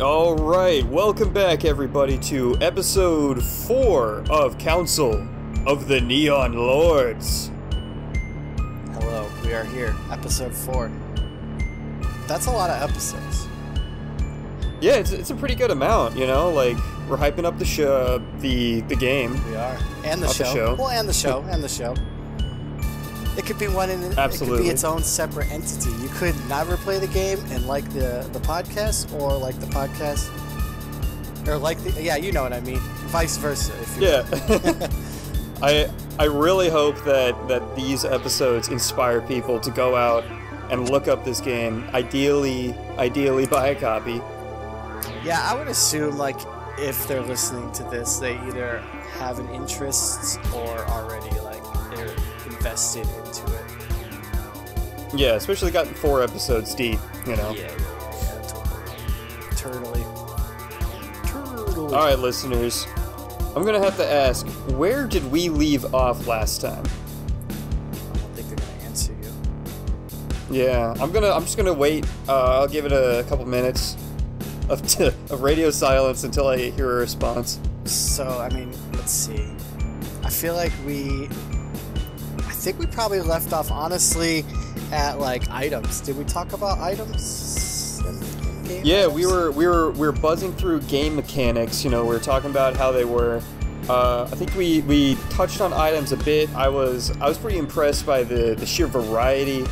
Alright, welcome back everybody to episode 4 of Council of the Neon Lords. Hello, we are here, episode 4. That's a lot of episodes. Yeah, it's a pretty good amount, you know, like, we're hyping up the show, the game. We are. And the Not show. the show. Well, and the show, and the show. It could be one in it. Absolutely. It could be its own separate entity. You could never play the game and like the podcast, or like the podcast, or like the, yeah, you know what I mean. Vice versa. If you Yeah. I really hope that these episodes inspire people to go out and look up this game. Ideally buy a copy. Yeah, I would assume, like, if they're listening to this, they either have an interest or already, like, they're invested into it. Yeah, especially gotten 4 episodes deep, you know. Yeah, totally. Alright, listeners. I'm gonna have to ask, where did we leave off last time? I don't think they're gonna answer you. Yeah, I'm just gonna wait. I'll give it a couple minutes of radio silence until I hear a response. So, I mean, let's see. I feel like I think we probably left off, honestly, at, like, items. Did we talk about items in game? Yeah, items? we were buzzing through game mechanics. You know, we were talking about how they were. I think we touched on items a bit. I was pretty impressed by the sheer variety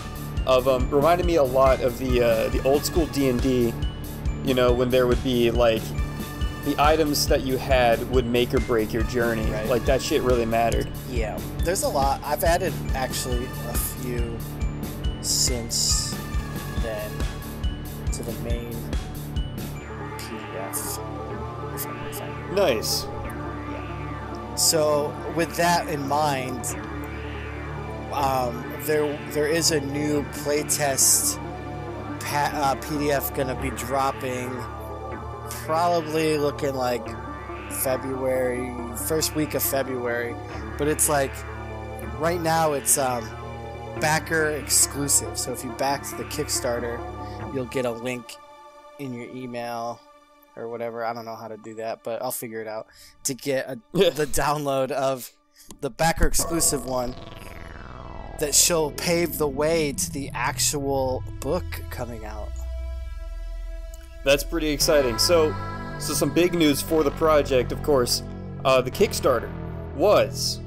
of them. Reminded me a lot of the old school D&D. You know, when there would be, like, the items that you had would make or break your journey. Right. Like, that shit really mattered. Yeah, there's a lot. I've added, actually, a few since then to the main PDF. If I can find it. Nice. Yeah. So, with that in mind, there is a new playtest PDF gonna be dropping, probably looking like February, first week of February, but it's like, right now it's backer exclusive, so if you back the Kickstarter, you'll get a link in your email or whatever. I don't know how to do that, but I'll figure it out, to get the download of the backer exclusive one that shall pave the way to the actual book coming out. That's pretty exciting. So some big news for the project, of course. The Kickstarter was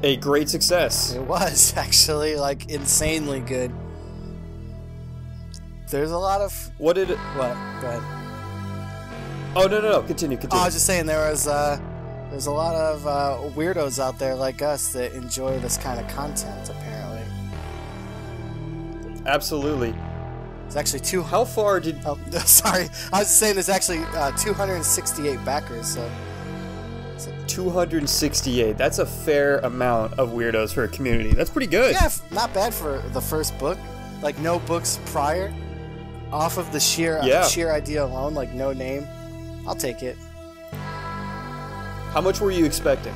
a great success. It was, actually, like, insanely good. There's a lot of... What did it... What? Go ahead. Oh, no. Continue. Oh, I was just saying, there's a lot of weirdos out there like us that enjoy this kind of content, apparently. Absolutely. It's actually How far did... Oh, sorry. I was just saying there's actually 268 backers, so... 268. That's a fair amount of weirdos for a community. That's pretty good. Yeah, not bad for the first book. Like, no books prior. Off of the sheer idea alone, like, no name. I'll take it. How much were you expecting?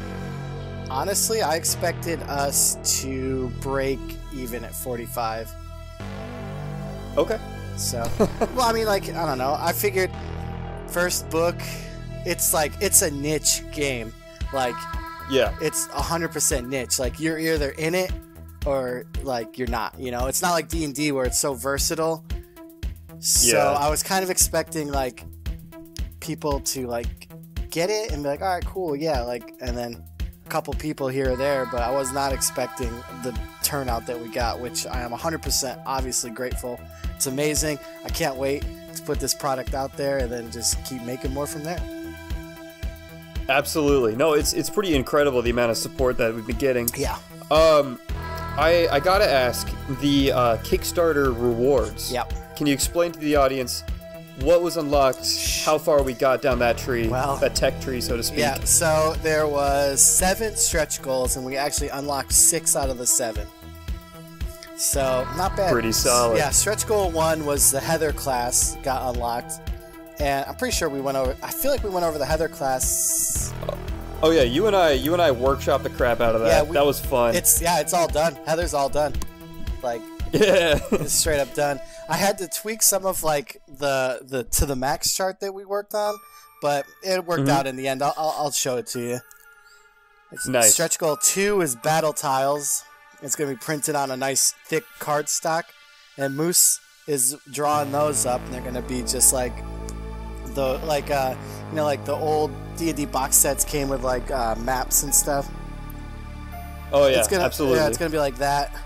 Honestly, I expected us to break even at 45. Okay. So, well, I mean, like, I don't know. I figured first book, it's a niche game. Like, yeah, it's 100% niche. Like, you're either in it or, like, you're not, you know? It's not like D&D where it's so versatile. So yeah. I was kind of expecting, like, people to, like, get it and be like, all right, cool, yeah, like, and then a couple people here or there, but I was not expecting the turnout that we got, which I am 100% obviously grateful. It's amazing. I can't wait to put this product out there and then just keep making more from there. Absolutely. No, it's pretty incredible the amount of support that we've been getting. Yeah. I gotta ask, the Kickstarter rewards. Yep. Can you explain to the audience what was unlocked, how far we got down that tree, that tech tree, so to speak? Yeah, so there was 7 stretch goals, and we actually unlocked 6 out of the 7. So, not bad. Pretty solid. Yeah, stretch goal 1 was the Heather class got unlocked, and I'm pretty sure I feel like we went over the Heather class. Oh yeah, you and I workshopped the crap out of that. Yeah, that was fun. It's all done. Heather's all done. Like, Yeah. It's straight up done. I had to tweak some of like the to the max chart that we worked on, but it worked out in the end. I'll show it to you. Nice. Stretch goal 2 is battle tiles. It's going to be printed on a nice thick cardstock, and Moose is drawing those up, and they're going to be just like the like the old D&D box sets came with like maps and stuff. Oh yeah, absolutely. Yeah, it's going to be like that,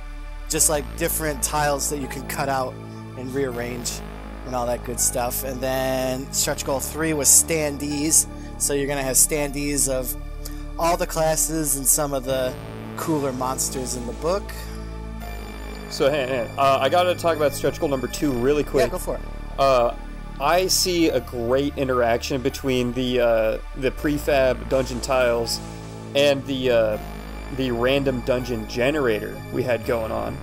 just like different tiles that you can cut out and rearrange and all that good stuff. And then stretch goal 3 was standees, so you're going to have standees of all the classes and some of the cooler monsters in the book. So, I gotta talk about stretch goal number 2 really quick. Yeah, go for it. I see a great interaction between the prefab dungeon tiles and the random dungeon generator we had going on.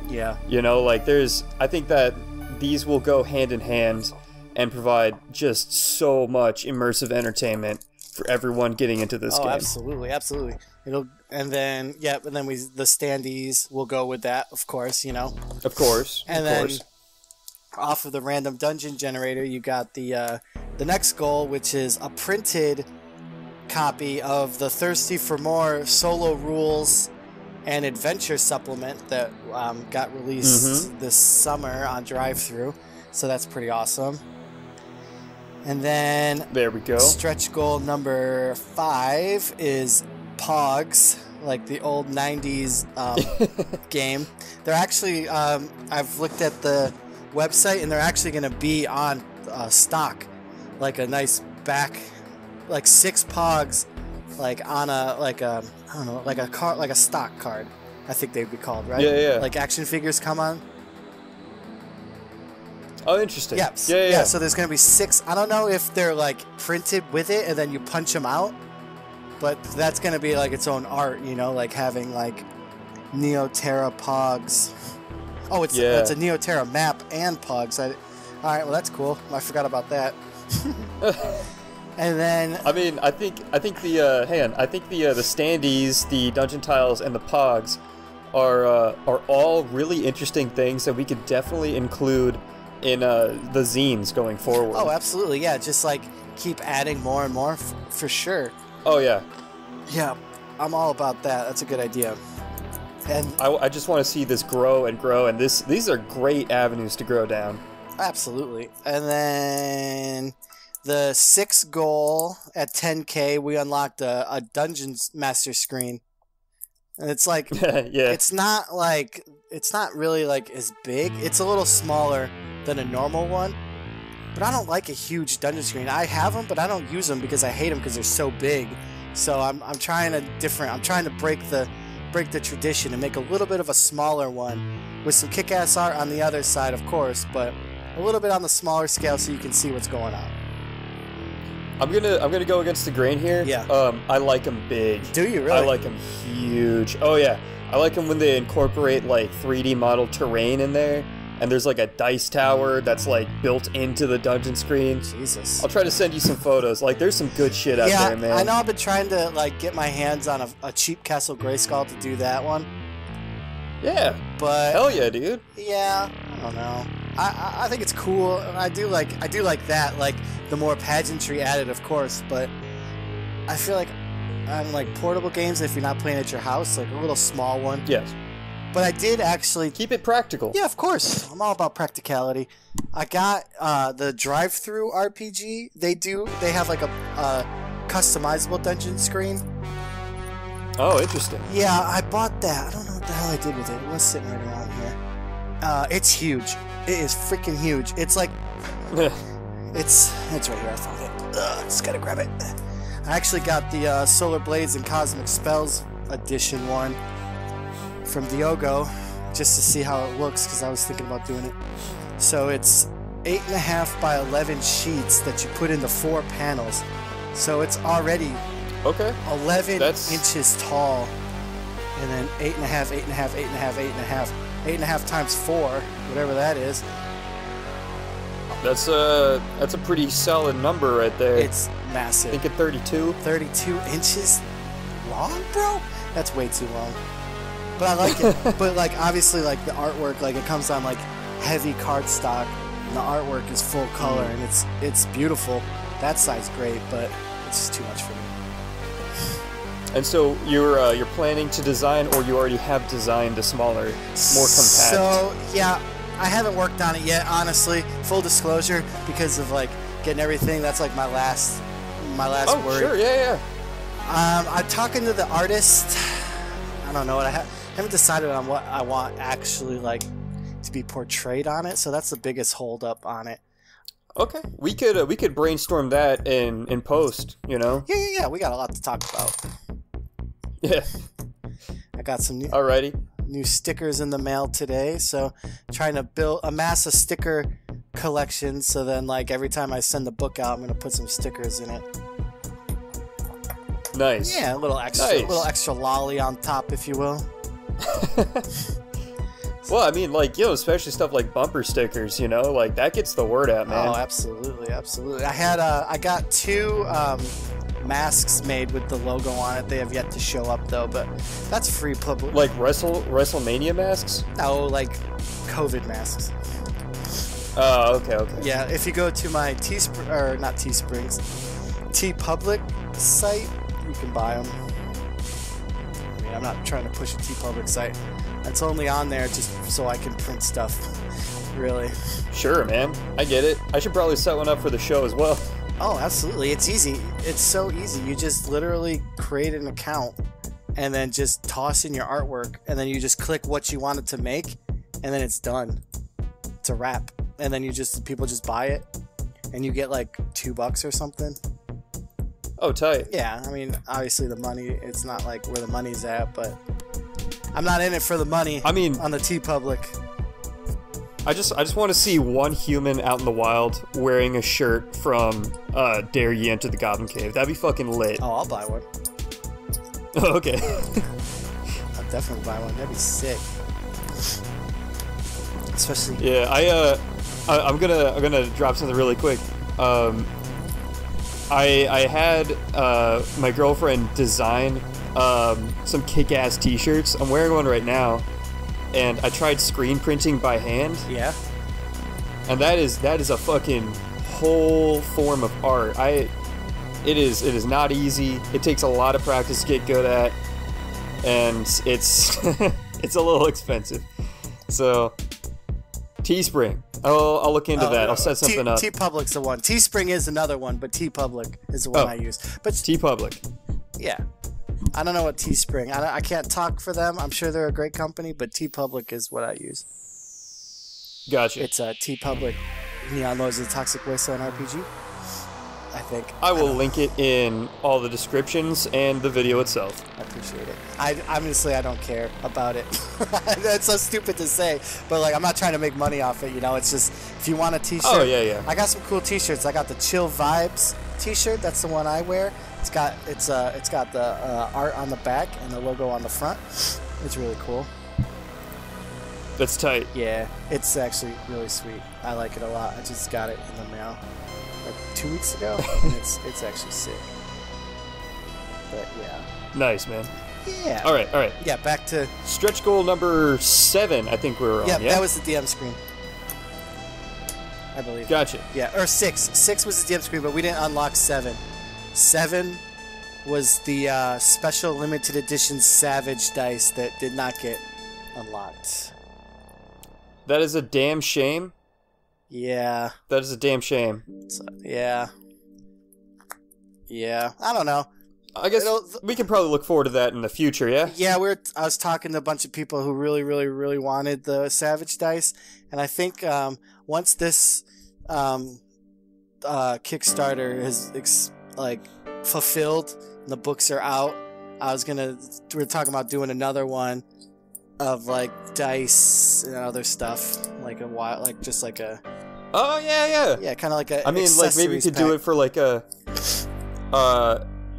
Yeah. You know, like I think that these will go hand in hand and provide just so much immersive entertainment for everyone getting into this game. Absolutely. And then the standees will go with that, of course, you know. Of course. And then off of the random dungeon generator, you got the next goal, which is a printed copy of the Thirsty for More solo rules and adventure supplement that got released this summer on drive-thru. So that's pretty awesome. And then there we go. Stretch goal number 5 is Pogs, like the old 90s game. They're actually, I've looked at the website, and they're actually going to be on stock, like a nice back, like 6 Pogs, like on a I don't know, like a card, like a stock card, I think they'd be called, right? Yeah. Like action figures come on. Oh, interesting. Yeah. So there's going to be 6. I don't know if they're like printed with it and then you punch them out, but that's going to be like its own art, you know, like having like Neoterra Pogs. Oh, it's a Neoterra map and Pogs. All right, well that's cool. I forgot about that. And then I think the standees, the dungeon tiles, and the Pogs are all really interesting things that we could definitely include in the zines going forward. Oh, absolutely, yeah. Just like keep adding more and more for sure. Oh yeah. Yeah, I'm all about that. That's a good idea. And I just want to see this grow and grow, and these are great avenues to grow down. Absolutely. And then the 6th goal at 10K, we unlocked a Dungeons Master screen. And it's like it's not really like as big. It's a little smaller than a normal one. But I don't like a huge dungeon screen. I have them, but I don't use them because I hate them because they're so big. So I'm trying to break the tradition and make a little bit of a smaller one with some kick-ass art on the other side, of course, but a little bit on the smaller scale so you can see what's going on. I'm gonna go against the grain here. Yeah. I like them big. Do you really? I like them huge. Oh yeah. I like them when they incorporate like 3D model terrain in there, and there's like a dice tower that's like built into the dungeon screen. Jesus. I'll try to send you some photos. Like there's some good shit out there, man. I know. I've been trying to like get my hands on a cheap Castle Grayskull to do that one. Yeah. But hell yeah, dude. Yeah. I don't know. I think it's cool. I do like that. Like the more pageantry added, of course. But I feel like on like portable games, if you're not playing at your house, like a little small one. Yes. But I did actually keep it practical. Yeah, of course. I'm all about practicality. I got the drive-thru RPG. They have like a customizable dungeon screen. Oh, interesting. Yeah, I bought that. I don't know what the hell I did with it. It was sitting right around here. It's huge. It is freaking huge. It's like it's right here. I found it. Just gotta grab it. I actually got the Solar Blades and Cosmic Spells edition one from Diogo, just to see how it looks, because I was thinking about doing it. So it's 8.5 by 11 sheets that you put into 4 panels. So it's already 11 inches tall, and then 8.5, 8.5, 8.5, 8.5, 8.5 times 4, whatever that is. That's a pretty solid number right there. It's massive. I think at 32. 32 inches long, bro? That's way too long. but I like it. But like obviously, like the artwork, like it comes on like heavy cardstock, and the artwork is full color, and it's beautiful. That side's great, but it's just too much for me. And so you're planning to design, or you already have designed a smaller, more compact? So yeah, I haven't worked on it yet, honestly. Full disclosure, because of like getting everything. That's like my last oh, worry. Sure, yeah. I'm talking to the artist. I don't know what I haven't decided on what I want actually like to be portrayed on it. So that's the biggest hold up on it. Okay, we could brainstorm that in post. You know. Yeah. We got a lot to talk about. Yeah. I got some new stickers in the mail today, so trying to amass a sticker collection, so then like every time I send the book out, I'm gonna put some stickers in it. Nice. Yeah, a little extra lolly on top, if you will. Well, I mean, like, you know, especially stuff like bumper stickers, you know, like that gets the word out, man. Oh, absolutely. I got 2 masks made with the logo on it. They have yet to show up though, but that's free public. Like WrestleMania masks? No, like COVID masks. Oh, okay. Yeah, if you go to my TeePublic site, you can buy them. I mean, I'm not trying to push a TeePublic site. It's only on there just so I can print stuff. Really. Sure, man. I get it. I should probably set one up for the show as well. Oh, absolutely. It's easy. It's so easy. You just literally create an account and then just toss in your artwork, and then you just click what you want it to make, and then it's done. It's a wrap. And then people just buy it, and you get like $2 or something. Oh, tight. Yeah, I mean, obviously the money, it's not like where the money's at, but I'm not in it for the money. I mean, on the TeePublic. I just want to see one human out in the wild wearing a shirt from Dare Ye Enter the Goblin Cave. That'd be fucking lit. Oh, I'll buy one. Oh, okay. I'll definitely buy one. That'd be sick. Especially. Yeah, I'm gonna drop something really quick. I had my girlfriend design some kick-ass t-shirts. I'm wearing one right now. And I tried screen printing by hand. Yeah. And that is a fucking whole form of art. It is not easy. It takes a lot of practice to get good at, and it's it's a little expensive. So Teespring. I'll look into that. I'll set something up. TeePublic's the one. Teespring is another one, but TeePublic is the one I use. But TeePublic. Yeah. I don't know what Teespring. I can't talk for them. I'm sure they're a great company, but TeePublic is what I use. Gotcha. It's TeePublic. Neon Lords of the Toxic Wasteland RPG. I think. I will link it in all the descriptions and the video itself. I appreciate it. Obviously I don't care about it. That's so stupid to say, but like I'm not trying to make money off it. You know, it's just if you want a T-shirt. Oh yeah. I got some cool T-shirts. I got the Chill Vibes T-shirt. That's the one I wear. It's got the art on the back and the logo on the front. It's really cool. That's tight. Yeah, it's actually really sweet. I like it a lot. I just got it in the mail like 2 weeks ago, and it's actually sick. But yeah. Nice, man. Yeah. All right. Yeah, back to stretch goal number 7. I think we were on. Yeah, that was the DM screen. I believe. Gotcha. Yeah, or 6. 6 was the DM screen, but we didn't unlock 7. 7 was the special limited edition Savage dice that did not get unlocked. That is a damn shame. Yeah. That is a damn shame. Yeah. I don't know. I guess we can probably look forward to that in the future, yeah? Yeah, I was talking to a bunch of people who really, really, really wanted the Savage dice, and I think once this Kickstarter is fulfilled and the books are out, we're talking about doing another one of like dice and other stuff, like a while, like just like a. Oh yeah. Yeah, kind of like a. I mean, like maybe you could do it for like a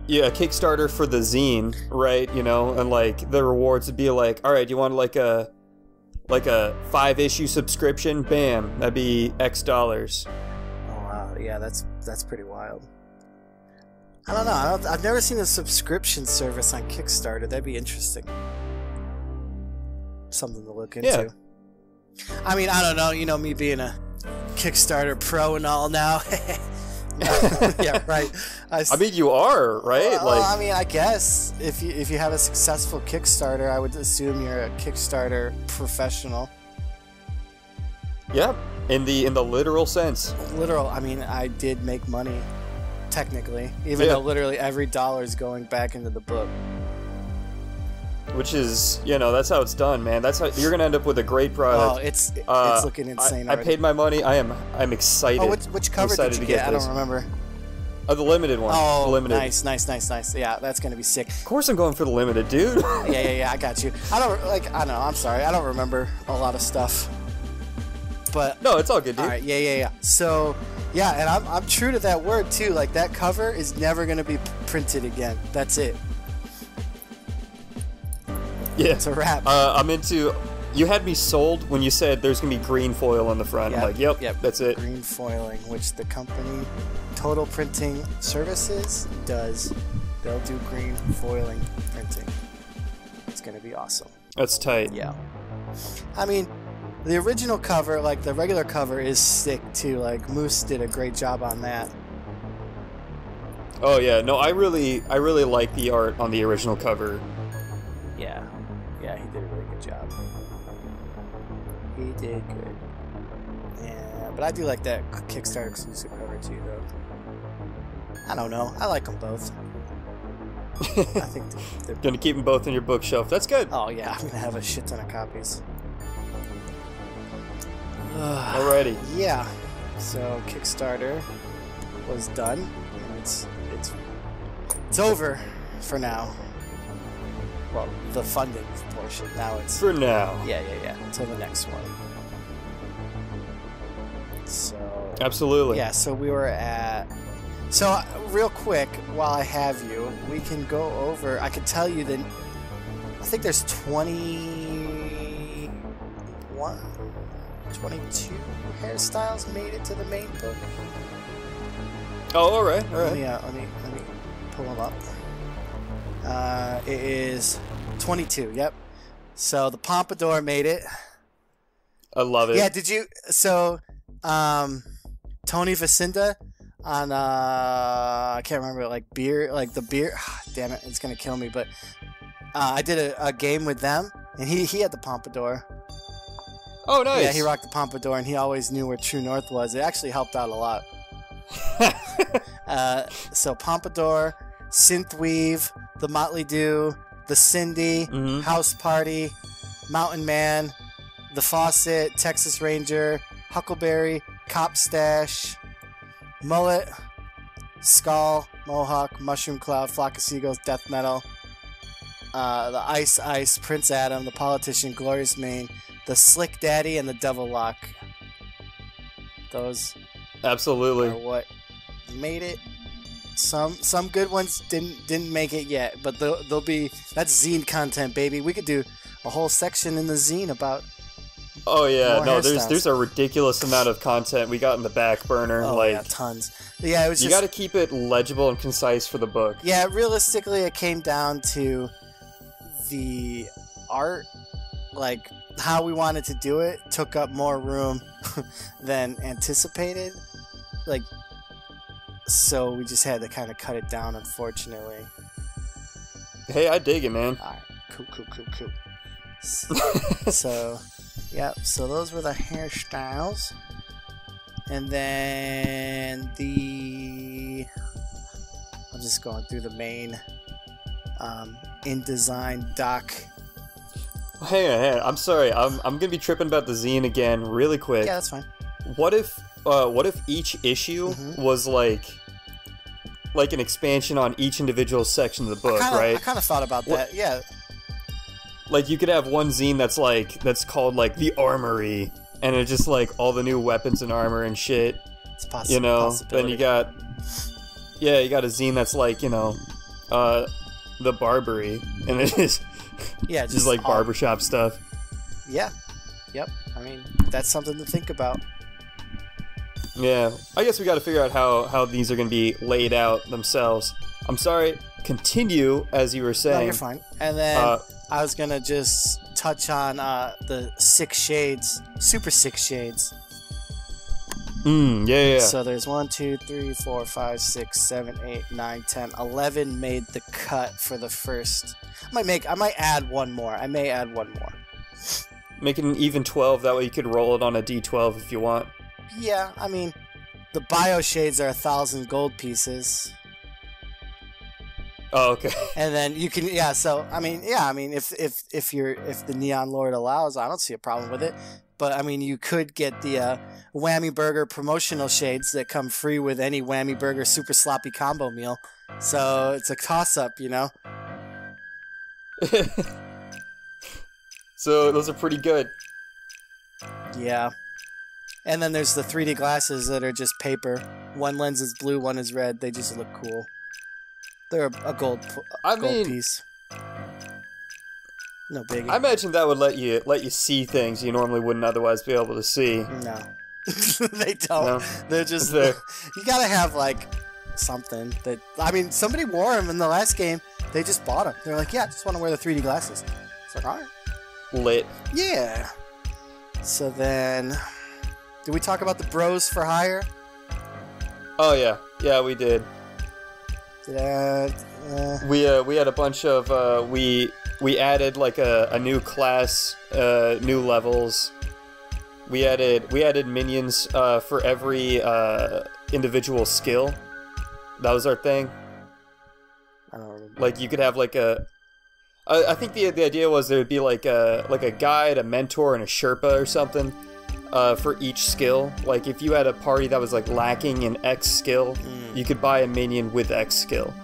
Kickstarter for the zine, right? You know, and like the rewards would be like, all right, you want like a 5-issue subscription? Bam, that'd be X dollars. Oh wow, yeah, that's pretty wild. I don't know. I've never seen a subscription service on Kickstarter. That'd be interesting. something to look into. I mean, I don't know. You know, me being a Kickstarter pro and all now. Yeah, right. I mean, you are, right? Well, I mean, I guess if you have a successful Kickstarter, I would assume you're a Kickstarter professional. Yeah, in the literal sense. Literal. I mean, I did make money, technically, even though literally every dollar is going back into the book. Which is, you know, that's how it's done, man. That's how you're gonna end up with a great product. Oh, it's looking insane. I paid my money. I'm excited. Oh, which cover did you get? I don't remember. The limited one. Oh, the limited. Nice. Yeah, that's gonna be sick. Of course, I'm going for the limited, dude. Yeah. I got you. I don't know. I'm sorry. I don't remember a lot of stuff. But no, it's all good, dude. All right. Yeah. So, yeah, and I'm true to that word too. Like, that cover is never gonna be printed again. That's it. Yeah. It's a wrap. I'm into. You had me sold when you said there's gonna be green foil on the front. Yep, I'm like, yep, that's it. Green foiling, which the company Total Printing Services does. They'll do green foiling printing. It's gonna be awesome. That's tight. Yeah. I mean, the original cover, like the regular cover, is sick too. Like, Moose did a great job on that. Oh yeah, no, I really like the art on the original cover. Yeah, he did a really good job. He did good. Yeah, but I do like that Kickstarter exclusive cover too, though. I don't know. I like them both. I think they're gonna keep them both in your bookshelf. That's good. Oh yeah, I'm gonna have a shit ton of copies. Alrighty. Yeah. So Kickstarter was done, and it's over for now. Well, the funding portion. Now it's for now. Yeah. Until the next one. So absolutely. Yeah. So we were at. So real quick, while I have you, we can go over. I could tell you that I think there's 22 hairstyles made it to the main book. Oh, all right. Let me pull them up. It is 22. Yep. So the Pompadour made it. I love it. Yeah. Did you? So, Tony Vicinda on I can't remember, like the beer. Damn it, it's gonna kill me. But I did a game with them, and he had the Pompadour. Oh, nice. Yeah, he rocked the Pompadour, and he always knew where True North was. It actually helped out a lot. So Pompadour, Synthweave, the Motley Dew, the Cindy, House Party, Mountain Man, the Faucet, Texas Ranger, Huckleberry, Cop Stash, Mullet, Skull, Mohawk, Mushroom Cloud, Flock of Seagulls, Death Metal, the Ice, Prince Adam, the Politician, Glorious Mane, the Slick Daddy, and the Devil Lock. Those absolutely are what made it. Some good ones didn't make it yet, but they'll be. That's zine content, baby. We could do a whole section in the zine about. Oh yeah, no, hairstyles. there's a ridiculous amount of content we got in the back burner. Oh like, yeah, tons. Yeah, it was. You got to keep it legible and concise for the book. Yeah, realistically, it came down to the art, like how we wanted to do it, took up more room than anticipated. Like, so we just had to kind of cut it down, unfortunately. Hey, I dig it, man. All right, cool. So, yeah, so those were the hairstyles. And then I'm just going through the main InDesign doc. Hang on. I'm sorry. I'm gonna be tripping about the zine again, really quick. Yeah, that's fine. What if each issue was like an expansion on each individual section of the book, right? I kind of thought about that. Yeah. Like, you could have one zine that's called like the Armory, and it's just like all the new weapons and armor and shit. It's possible. You know. Then you got a zine that's like, you know, the Barbary, and it is just like barbershop stuff. Yeah. Yep. I mean, that's something to think about. Yeah, I guess we got to figure out how these are going to be laid out themselves. I'm sorry. Continue as you were saying. No, you're fine. And then I was gonna just touch on the 6 shades, Super 6 shades. Yeah. So there's 1, 2, 3, 4, 5, 6, 7, 8, 9, 10, 11 made the cut for the first. I might add one more. I may add one more. Make it an even 12. That way you could roll it on a D12 if you want. Yeah, I mean, the bio shades are 1,000 gold pieces. Oh, okay. And then you can, So I mean, if the Neon Lord allows, I don't see a problem with it. But I mean, you could get the Whammy Burger promotional shades that come free with any Whammy Burger super sloppy combo meal. So it's a toss-up, you know. So those are pretty good. Yeah. And then there's the 3D glasses that are just paper. One lens is blue, one is red. They just look cool. They're a gold piece. No biggie. I imagine that would let you see things you normally wouldn't otherwise be able to see. No. They don't. No? They're just you gotta have like something that, I mean, somebody wore them in the last game. They just bought them. They're like, yeah, I just want to wear the 3D glasses. It's like, all right. Lit. Yeah. So then, did we talk about the bros for hire? Oh yeah, we did. We had a bunch of we added like a new class, new levels. We added minions for every individual skill. That was our thing. I don't remember. Like you could have like I think the idea was there would be like a guide, a mentor, and a Sherpa or something for each skill. Like if you had a party that was like lacking in X skill, you could buy a minion with X skill.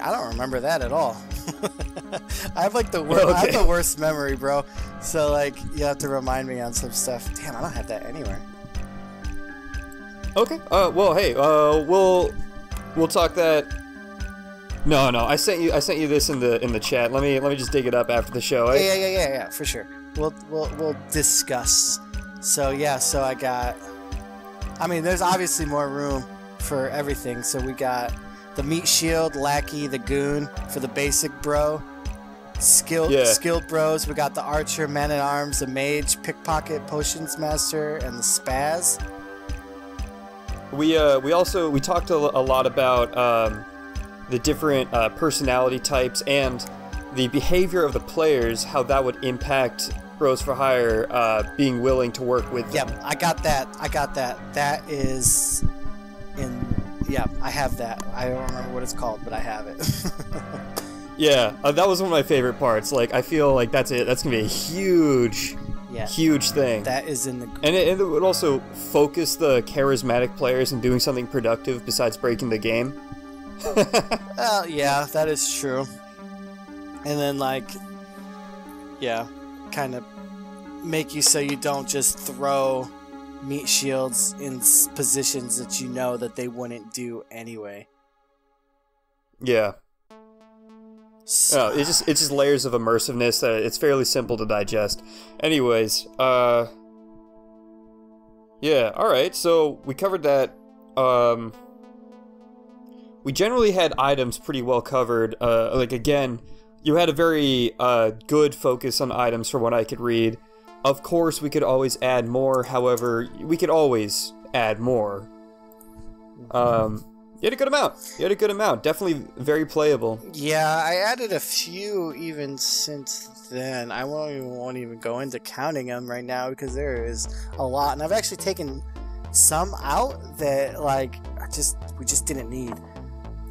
I don't remember that at all. I have like I have the worst memory, bro. So like you have to remind me on some stuff. Damn, I don't have that anywhere. Okay. Well, hey. We'll talk that. No. I sent you this in the chat. Let me just dig it up after the show. Yeah, for sure. We'll discuss. So yeah, so I got. I mean, there's obviously more room for everything. So we got the meat shield, lackey, the goon for the basic bro. Skilled bros. We got the archer, man at arms, the mage, pickpocket, potions master, and the spaz. We talked a lot about the different personality types and the behavior of the players, how that would impact Bros for Hire being willing to work with them. Yep, I got that. That is in. Yeah, I have that. I don't remember what it's called, but I have it. Yeah, that was one of my favorite parts. Like, I feel like that's it. That's gonna be a huge thing. That is in the. And it would also focus the charismatic players in doing something productive besides breaking the game. Well, yeah, that is true. And then, like, yeah, kind of make you so you don't just throw meat shields in positions that you know that they wouldn't do anyway. Yeah. So. Oh, it's just layers of immersiveness that it's fairly simple to digest. Anyways, yeah, alright, so we covered that. We generally had items pretty well covered. Like, again, you had a very good focus on items from what I could read. Of course, we could always add more. However, we could always add more. You had a good amount. Definitely very playable. Yeah, I added a few even since then. I won't even go into counting them right now because there is a lot. And I've actually taken some out that, like, we just didn't need.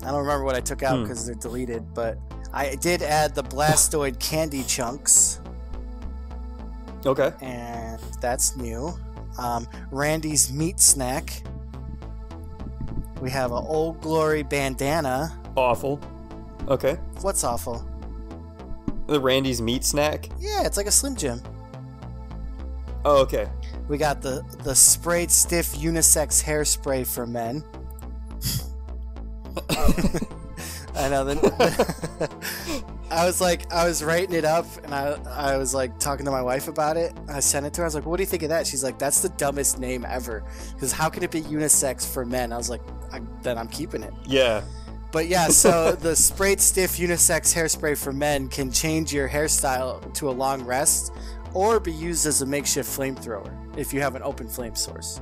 I don't remember what I took out because they're deleted, but I did add the Blastoid candy chunks. Okay. And that's new. Randy's meat snack. We have an Old Glory bandana. Awful. Okay. What's awful? The Randy's meat snack? Yeah, it's like a Slim Jim. Oh, okay. We got the sprayed stiff unisex hairspray for men. I know. I was writing it up, and I was like talking to my wife about it. I sent it to her. I was like, "What do you think of that?" She's like, "That's the dumbest name ever. Because how can it be unisex for men?" I was like, "Then I'm keeping it." Yeah. But yeah, so the sprayed stiff unisex hairspray for men can change your hairstyle to a long rest or be used as a makeshift flamethrower if you have an open flame source.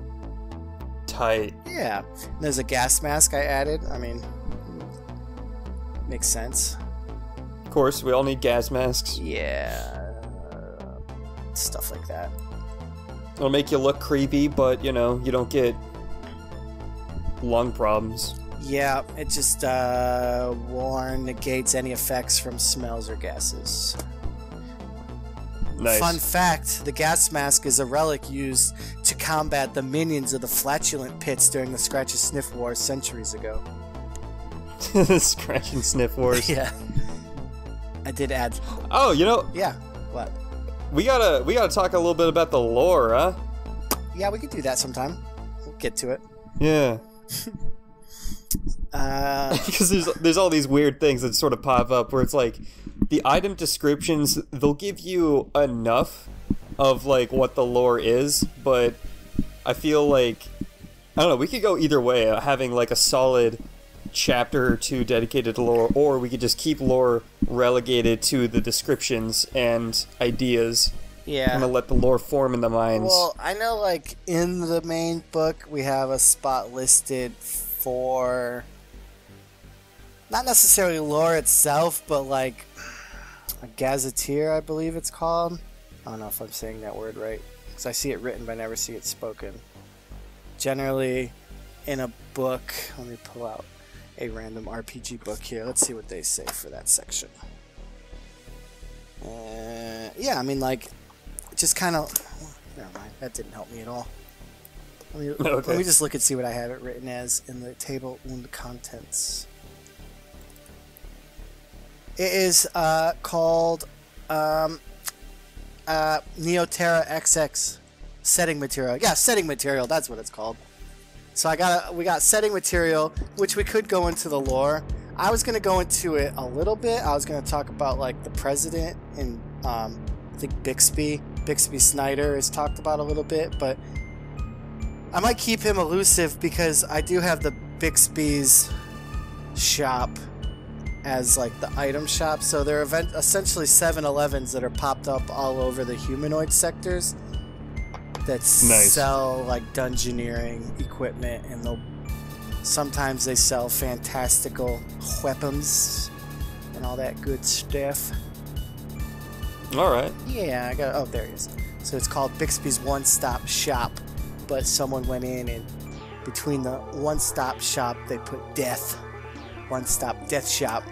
Tight. Yeah. There's a gas mask I added. I mean, makes sense. Of course, we all need gas masks. Yeah. Stuff like that. It'll make you look creepy, but, you know, you don't get lung problems. Yeah, it just negates any effects from smells or gases. Nice. Fun fact, the gas mask is a relic used to combat the minions of the flatulent pits during the Scratch and Sniff Wars centuries ago. Scratch and Sniff Wars. Yeah. I did add... Oh, you know... Yeah, what? We gotta talk a little bit about the lore, huh? Yeah, we could do that sometime. We'll get to it. Yeah. Because there's all these weird things that sort of pop up where it's like the item descriptions, they'll give you enough of like what the lore is, but I feel like, I don't know, we could go either way, having like a solid chapter or two dedicated to lore, or we could just keep lore relegated to the descriptions and ideas. Yeah. Kind of let the lore form in the minds. Well, I know like in the main book we have a spot listed for not necessarily lore itself, but like a gazetteer, I believe it's called. I don't know if I'm saying that word right, because I see it written but I never see it spoken. Generally, in a book, let me pull out a random RPG book here. Let's see what they say for that section. Yeah, I mean, like, just kind of... Never mind, that didn't help me at all. Let me just look and see what I have it written as in the table und contents. It is called Neoterra XX setting material. Yeah, setting material. That's what it's called. So we got setting material, which we could go into the lore. I was gonna go into it a little bit. I was gonna talk about like the president and I think Bixby Snyder is talked about a little bit, but I might keep him elusive because I do have the Bixby's shop as like the item shop. So they're essentially 7-Elevens that are popped up all over the humanoid sectors that sell like dungeoneering equipment, and sometimes they sell fantastical weapons and all that good stuff. Alright. Yeah, I got. Oh, there he is. So it's called Bixby's One Stop Shop, but someone went in and between the One Stop Shop they put death. One Stop Death Shop.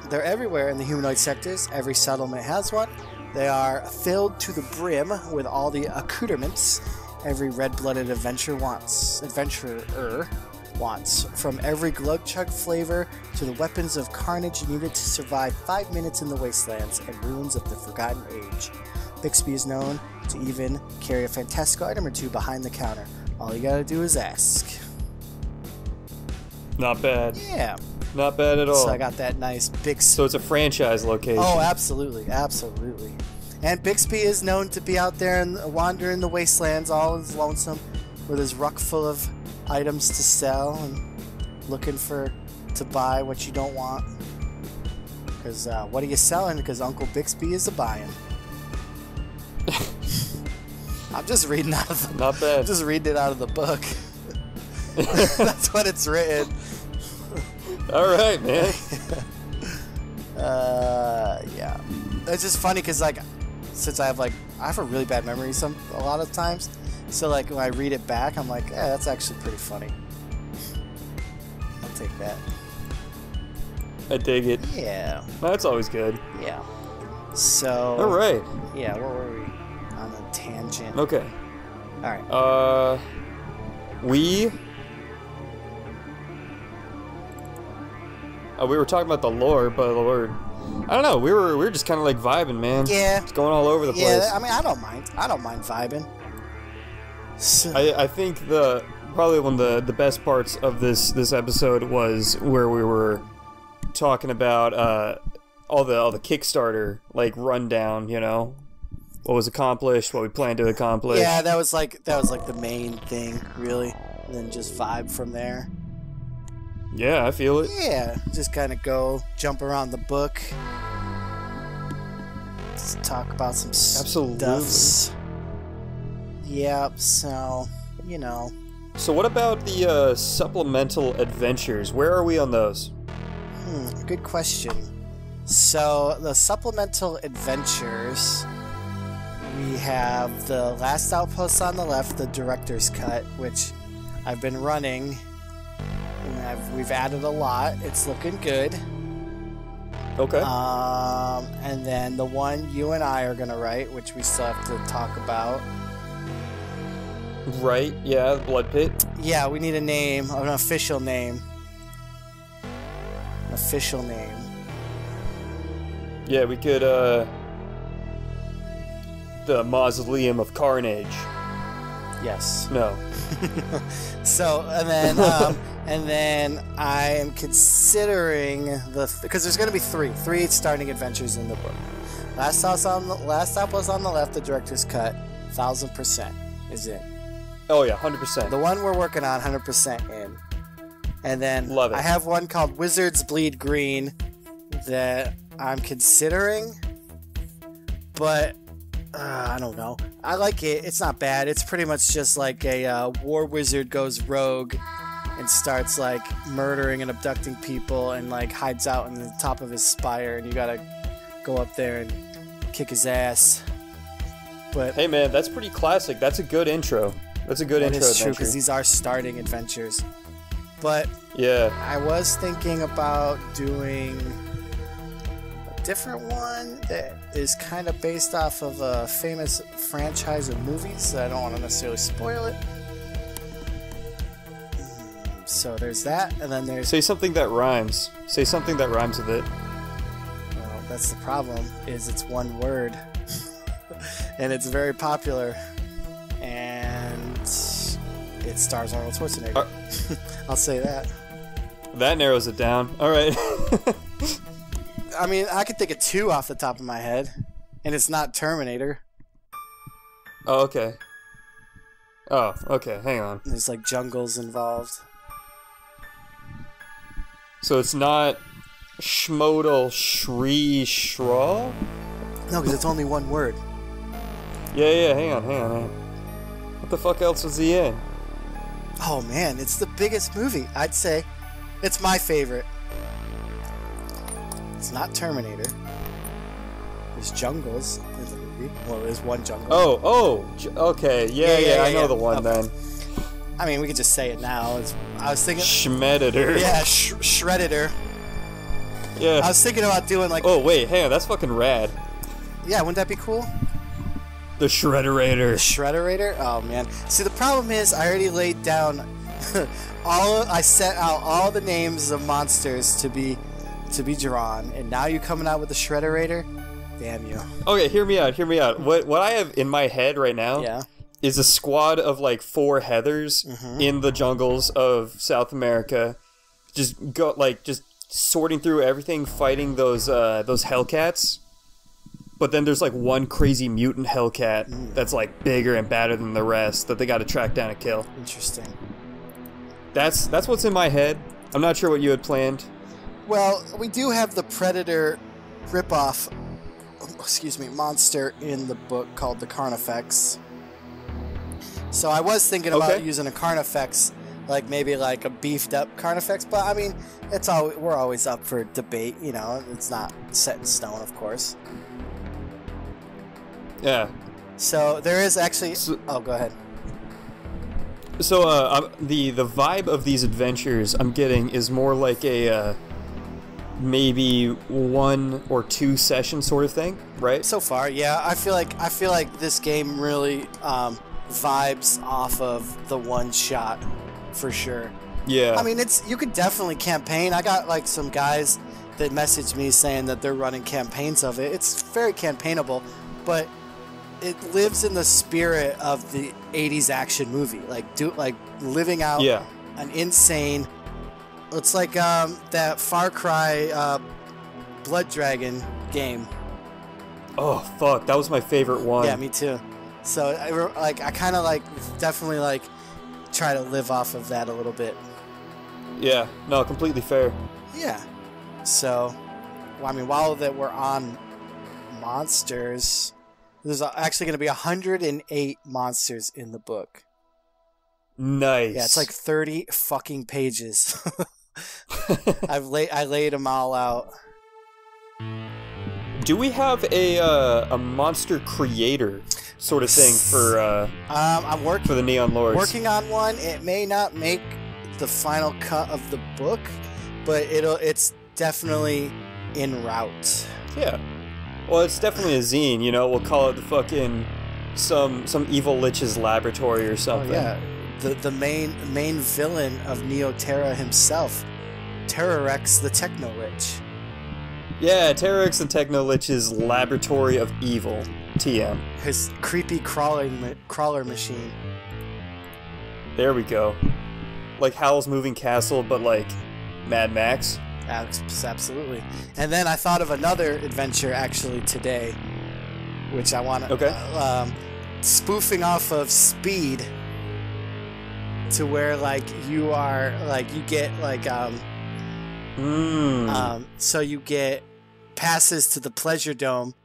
They're everywhere in the humanoid sectors. Every settlement has one. They are filled to the brim with all the accoutrements every red-blooded adventurer wants. From every glug-chug flavor to the weapons of carnage needed to survive 5 minutes in the wastelands and ruins of the Forgotten Age. Bixby is known to even carry a fantastical item or two behind the counter. All you gotta do is ask. Not bad. Yeah. Not bad at all. So I got that nice Bixby. So it's a franchise location. Oh, absolutely. Absolutely. And Bixby is known to be out there and wandering the wastelands all his lonesome with his ruck full of items to sell and looking to buy what you don't want. Because what are you selling? Because Uncle Bixby is a-buying. I'm just reading out of the... Not bad. I'm just reading it out of the book. That's what it's written. Alright, man. Yeah. It's just funny because, like, since I have a really bad memory a lot of times, so, like, when I read it back, I'm like, yeah, that's actually pretty funny. I'll take that. I dig it. Yeah. That's always good. Yeah. So... Alright. Yeah, where were we? On a tangent. Okay. Alright. We were talking about the lore, but Lord, I don't know. We were just kind of like vibing, man. Yeah. It's going all over the place. Yeah, I mean, I don't mind. I don't mind vibing. So. I think probably one of the best parts of this episode was where we were talking about all the Kickstarter like rundown. You know, what was accomplished, what we plan to accomplish. Yeah, that was like the main thing, really. And then just vibe from there. Yeah, I feel it. Yeah, just kind of go jump around the book. Just talk about some stuffs. Yep, so, you know. So what about the Supplemental Adventures? Where are we on those? Good question. So, the Supplemental Adventures, we have the Last Outpost on the left, the Director's Cut, which I've been running. And we've added a lot. It's looking good. Okay. And then the one you and I are going to write, which we still have to talk about. Right, yeah, Blood Pit. Yeah, we need a name, an official name. An official name. Yeah, we could, the Mausoleum of Carnage. Yes. No. So, and then I am considering because there's going to be three starting adventures in the book. Last Outpost on the left, the Director's Cut, 1000% is in. Oh yeah, 100%. The one we're working on, 100% in. And then Love it. I have one called Wizards Bleed Green that I'm considering, but I don't know. I like it. It's not bad. It's pretty much just like a war wizard goes rogue and starts like murdering and abducting people and like hides out in the top of his spire, and you gotta go up there and kick his ass. But hey man, that's pretty classic. That's a good intro. That's a good intro adventure. That is true, adventure. because these are starting adventures. But yeah, I was thinking about doing a different one that is kind of based off of a famous franchise of movies. I don't want to necessarily spoil it. So there's that, and then there's... Say something that rhymes. Say something that rhymes with it. Well, that's the problem, is it's one word. And it's very popular. And it stars Arnold Schwarzenegger. I'll say that. That narrows it down. Alright. I mean, I could think of two off the top of my head. And it's not Terminator. Oh, okay. Oh, okay, hang on. There's like jungles involved. So it's not Schmodal Shri Shraw? No, because it's only one word. Yeah, hang on. What the fuck else was he in? Oh man, it's the biggest movie, I'd say. It's my favorite. It's not Terminator. There's jungles in the movie. Well, there's one jungle. Okay. Yeah, I know the one okay. then. I mean, we could just say it now. I was thinking... Schmeditor. Yeah, Shredditor. Yeah. I was thinking about doing like... Oh, wait, hang on, that's fucking rad. Yeah, wouldn't that be cool? The Shredderator. The Shredderator? Oh, man. See, the problem is I already laid down... I set out all the names of monsters to be drawn, and now you're coming out with the Shredderator? Damn you. Okay, hear me out. What I have in my head right now is a squad of like 4 Heathers in the jungles of South America, just sorting through everything, fighting those Hellcats. But then there's like one crazy mutant Hellcat that's like bigger and badder than the rest that they got to track down and kill. Interesting. That's what's in my head. I'm not sure what you had planned. Well, we do have the Predator ripoff, monster in the book called the Carnifex. So I was thinking about using a Carnifex, like maybe like a beefed up Carnifex, but I mean, we're always up for debate, you know. It's not set in stone, of course. Yeah. So there is actually. Oh, go ahead. So the vibe of these adventures I'm getting is more like a maybe 1 or 2 session sort of thing, right? So far, yeah. I feel like this game really vibes off of the one shot for sure. Yeah. I mean, you could definitely campaign. I got like some guys that messaged me saying that they're running campaigns of it. It's very campaignable, but it lives in the spirit of the 80s action movie, like living out an insane. It's like that Far Cry Blood Dragon game. Oh fuck, that was my favorite one. Yeah, me too. So I kind of like definitely like try to live off of that a little bit. Yeah, no, completely fair. Yeah. So, well, I mean, while that we're on monsters, there's actually going to be 108 monsters in the book. Nice. Yeah, it's like 30 fucking pages. I laid them all out. Do we have a monster creator sort of thing for I'm working for the Neon Lords? Working on one. It may not make the final cut of the book, but it's definitely en route. Yeah. Well, it's definitely a zine, you know. We'll call it the fucking some evil lich's laboratory or something. Oh, yeah. The main villain of Neoterra himself, Terrorex the Techno Lich. Yeah, Terrorex and Techno Lich's laboratory of evil. TM. His creepy crawler machine. There we go. Like Howl's Moving Castle, but like Mad Max. Absolutely. And then I thought of another adventure actually today, which I want to... Okay. Spoofing off of Speed, to where like you are like you get like so you get passes to the Pleasure Dome,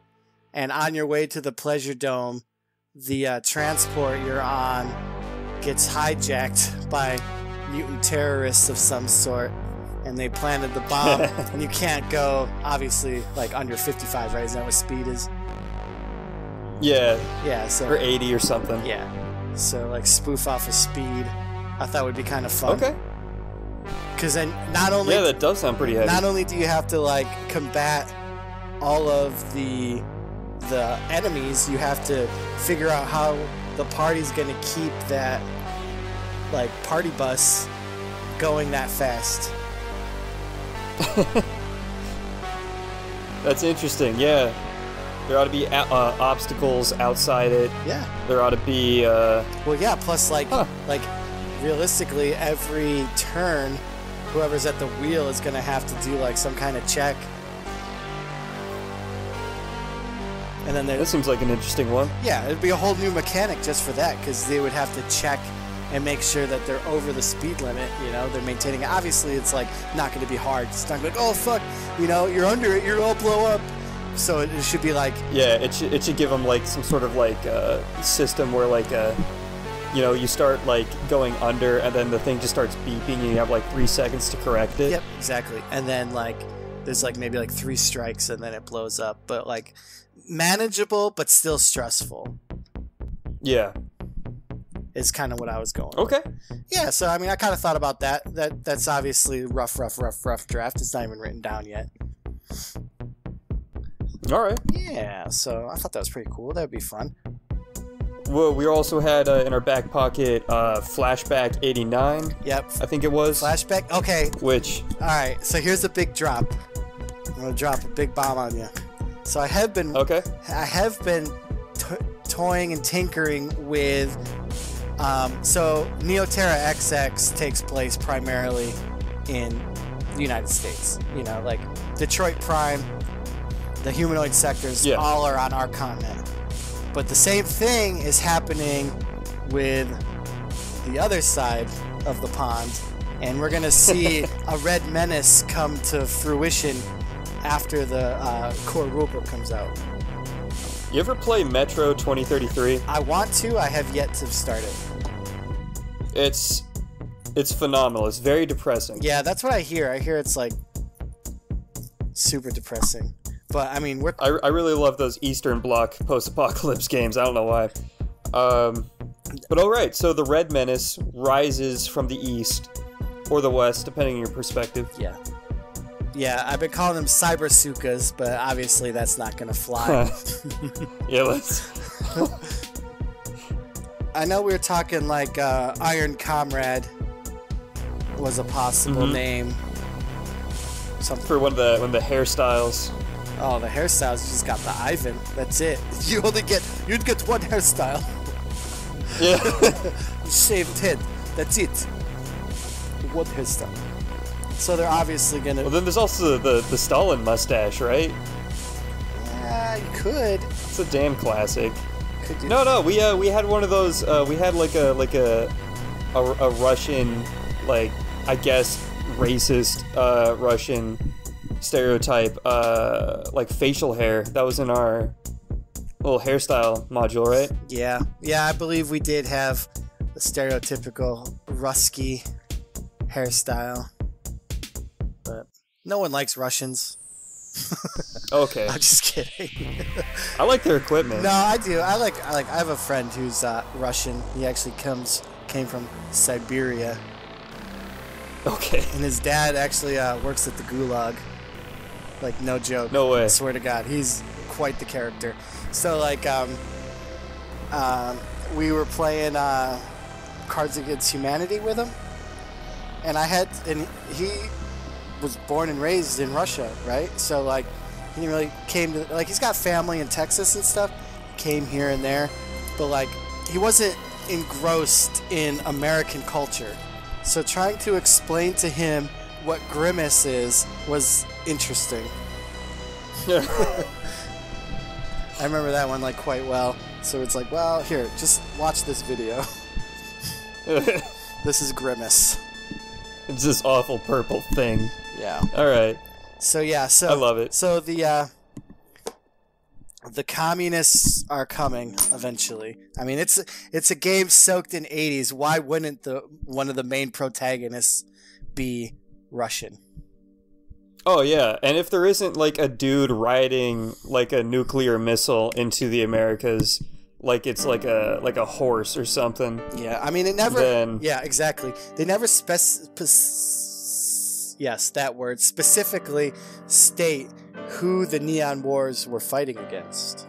and on your way to the Pleasure Dome, the transport you're on gets hijacked by mutant terrorists of some sort, and they planted the bomb. And you can't go, obviously, like under 55, right? Is that what speed is? Yeah, so or 80 or something. Yeah, so like spoof off of Speed. I thought would be kind of fun. Okay. Because then not only that does sound pretty heavy. Not only do you have to like combat all of the enemies, you have to figure out how the party's gonna keep that like party bus going that fast. That's interesting. Yeah, there ought to be obstacles outside it. Yeah. There ought to be. Well, yeah. Plus, like realistically, every turn, whoever's at the wheel is gonna have to do like some kind of check. And then that seems like an interesting one. Yeah, it'd be a whole new mechanic just for that, because they would have to check and make sure that they're over the speed limit. You know, they're maintaining it. Obviously, it's like not going to be hard. It's not like, oh fuck, you know, you're under it, you're all blow up. So it should be like, yeah, it should give them like some sort of like system where like you know, you start like going under, and then the thing just starts beeping, and you have like 3 seconds to correct it. Yep, exactly. And then like there's like maybe like 3 strikes, and then it blows up. But like manageable, but still stressful. Yeah, is kind of what I was going. Okay. With. Yeah, so I mean, I kind of thought about that. That's obviously rough draft. It's not even written down yet. All right. Yeah, so I thought that was pretty cool. That would be fun. Well, we also had in our back pocket Flashback 89. Yep. I think it was. Flashback? Okay. Which? All right, so here's a big drop. I'm going to drop a big bomb on you. So I have been toying and tinkering with... so Neoterra XX takes place primarily in the United States. You know, like Detroit Prime, the humanoid sectors, all are on our continent. But the same thing is happening with the other side of the pond, and we're going to see a Red Menace come to fruition after the core rulebook comes out. You ever play Metro 2033? I want to. I have yet to start it. It's phenomenal. It's very depressing. Yeah, that's what I hear. I hear it's like super depressing. But I mean, I really love those Eastern Bloc post-apocalypse games. I don't know why. But all right, so the Red Menace rises from the east or the west, depending on your perspective. Yeah. Yeah, I've been calling them cybersukas, but obviously that's not going to fly. Yeah, let's... I know we were talking like Iron Comrade was a possible name. Something for one of the hairstyles. Oh, the hairstyles, you just got the Ivan. That's it. You'd get one hairstyle. Yeah. Shaved head. That's it. One hairstyle. So they're obviously gonna... Well, then there's also the Stalin mustache, right? Yeah, you could. It's a damn classic. Could do. No, we had one of those. We had like a Russian, like, I guess racist Russian stereotype, like facial hair. That was in our little hairstyle module, right? Yeah, I believe we did have the stereotypical Rusky hairstyle, but no one likes Russians. Okay. I'm just kidding. I like their equipment. No, I do. I have a friend who's Russian. He actually came from Siberia. Okay. And his dad actually works at the Gulag. Like, no joke. No way. I swear to God, he's quite the character. So like, we were playing Cards Against Humanity with him, and he was born and raised in Russia, right? So like, he really came to, like, he's got family in Texas and stuff, came here and there, but like, he wasn't engrossed in American culture. So trying to explain to him what Grimace is was interesting. Yeah. I remember that one like quite well. So it's like, well, here, just watch this video. This is Grimace. It's this awful purple thing. Yeah. All right. So yeah, I love it. So the communists are coming eventually. I mean, it's a game soaked in 80s. Why wouldn't one of the main protagonists be Russian? Oh yeah, and if there isn't like a dude riding like a nuclear missile into the Americas, like it's like a horse or something. Yeah, I mean it never. Then... Yeah, exactly. They never yes, that word specifically state who the Neon Wars were fighting against.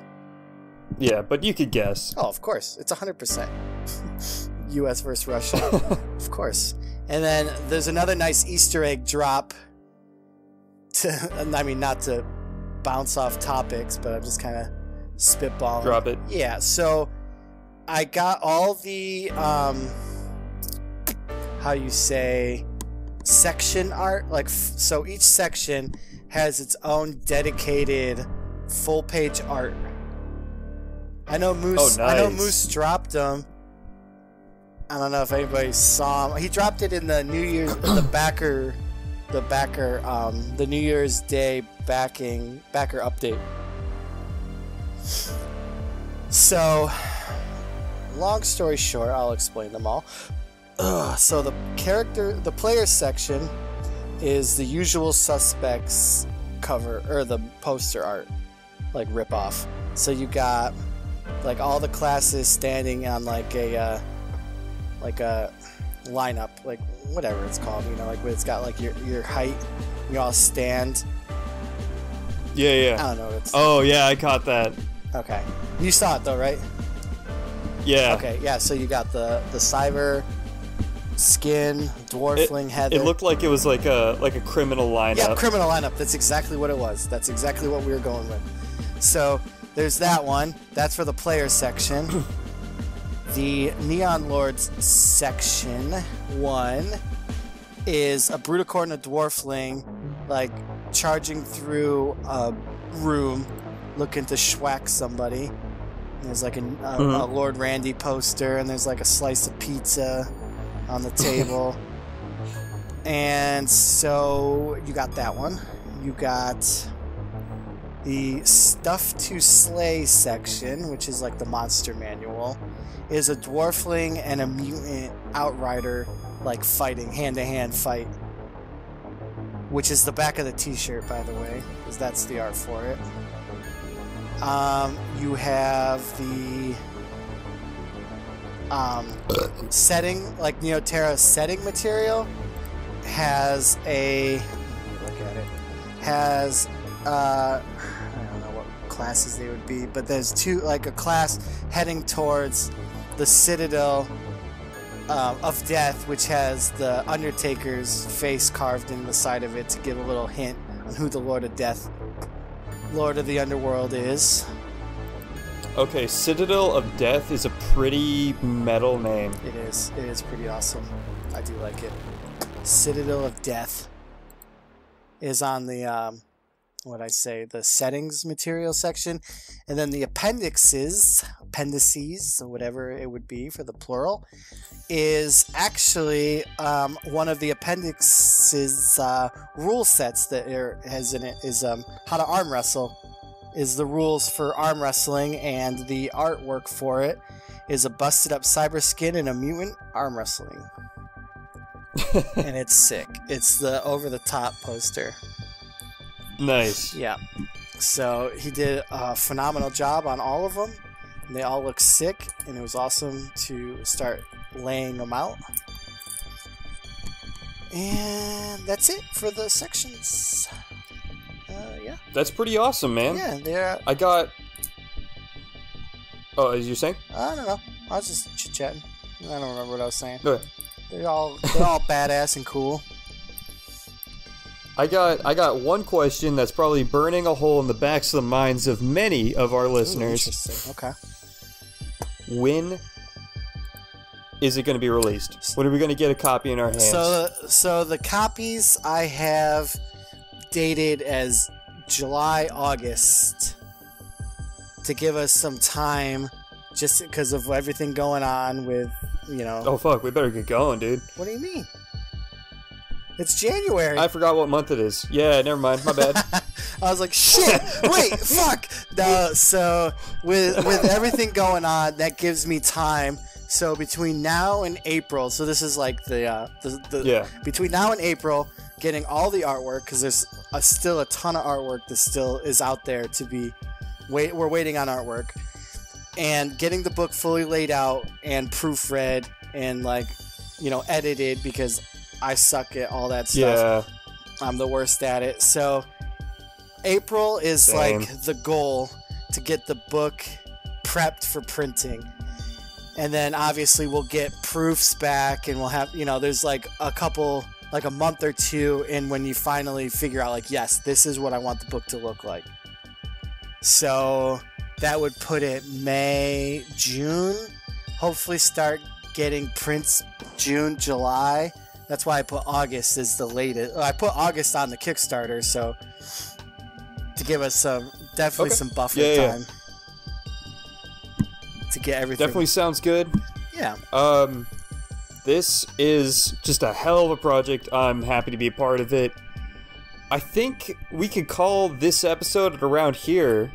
Yeah, but you could guess. Oh, of course, it's 100% U.S. versus Russia, of course. And then there's another nice Easter egg drop. I mean, not to bounce off topics, but I'm just kind of spitballing. Drop it. Yeah, so I got all the, how you say, section art. Like, so each section has its own dedicated full-page art. I know Moose. Oh, nice. I know Moose dropped them. I don't know if anybody saw him. He dropped it in the New Year's, the New Year's Day backer update. So, long story short, I'll explain them all. So the player section is the Usual Suspects cover, or the poster art, like Ripoff. So you got like all the classes standing on like a lineup, like whatever it's called, you know, like where it's got like your height, you all stand. Yeah. I don't know what it's. Oh yeah, I caught that. Okay, you saw it though, right? Yeah. Okay, yeah. So you got the Cyber, Skin, Dwarfling, Heather. It looked like it was like a criminal lineup. Yeah, criminal lineup. That's exactly what it was. That's exactly what we were going with. So there's that one. That's for the player section. The Neon Lords section 1 is a Bruticorn, a Dwarfling, like charging through a room looking to schwack somebody. And there's like a Lord Randy poster, and there's like a slice of pizza on the table. And so you got that one. You got the Stuff to Slay section, which is like the monster manual, is a Dwarfling and a Mutant Outrider like fighting, hand-to-hand fight. Which is the back of the t-shirt, by the way, because that's the art for it. You have the setting, like Neoterra's setting material has a, look at it, has I don't know what classes they would be, but there's a class heading towards the Citadel of Death, which has the Undertaker's face carved in the side of it to give a little hint on who the Lord of Death, Lord of the Underworld is. Okay, Citadel of Death is a pretty metal name. It is. It is pretty awesome. I do like it. Citadel of Death is on the what I say, the settings material section, and then the appendices, or whatever it would be for the plural, is actually one of the appendices rule sets that has in it is how to arm wrestle, is the rules for arm wrestling, and the artwork for it is a busted up cyber skin and a mutant arm wrestling. And it's sick. It's the over the top poster. Nice. Yeah. So he did a phenomenal job on all of them. And they all look sick, and it was awesome to start laying them out. And that's it for the sections. Yeah. That's pretty awesome, man. Yeah, they're... I got... Oh, as you're saying? I don't know. I was just chit-chatting. I don't remember what I was saying. Go ahead. They're all badass and cool. I got one question that's probably burning a hole in the backs of the minds of many of our listeners. Interesting. Okay. When is it going to be released? When are we going to get a copy in our hands? So the copies I have dated as July, August to give us some time, just because of everything going on with, you know. Oh fuck, we better get going, dude. What do you mean? It's January. I forgot what month it is. Yeah, never mind. My bad. I was like, shit, wait, fuck. No, so with everything going on, that gives me time. So between now and April, so this is like the between now and April, getting all the artwork, because there's still a ton of artwork that still is out there to be, we're waiting on artwork, and getting the book fully laid out and proofread and, like, you know, edited, because I suck at all that stuff. Yeah. I'm the worst at it. So April is Same. like the goal to get the book prepped for printing. And then obviously we'll get proofs back, and we'll have, you know, there's like a couple, like a month or two in when you finally figure out, like, yes, this is what I want the book to look like. So that would put it May, June. Hopefully start getting prints June, July. That's why I put August as the latest. I put August on the Kickstarter, so to give us some some buffer time to get everything. Definitely sounds good. Yeah. This is just a hell of a project. I'm happy to be a part of it. I think we could call this episode around here.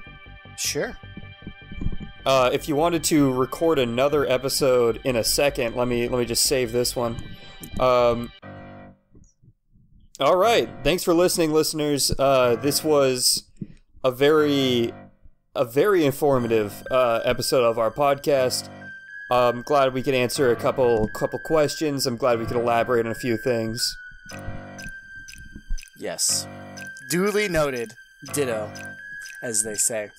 Sure. If you wanted to record another episode in a second, let me just save this one. All right. Thanks for listening, listeners. This was a very informative episode of our podcast. I'm glad we could answer a couple questions. I'm glad we could elaborate on a few things. Yes. Duly noted. Ditto, as they say.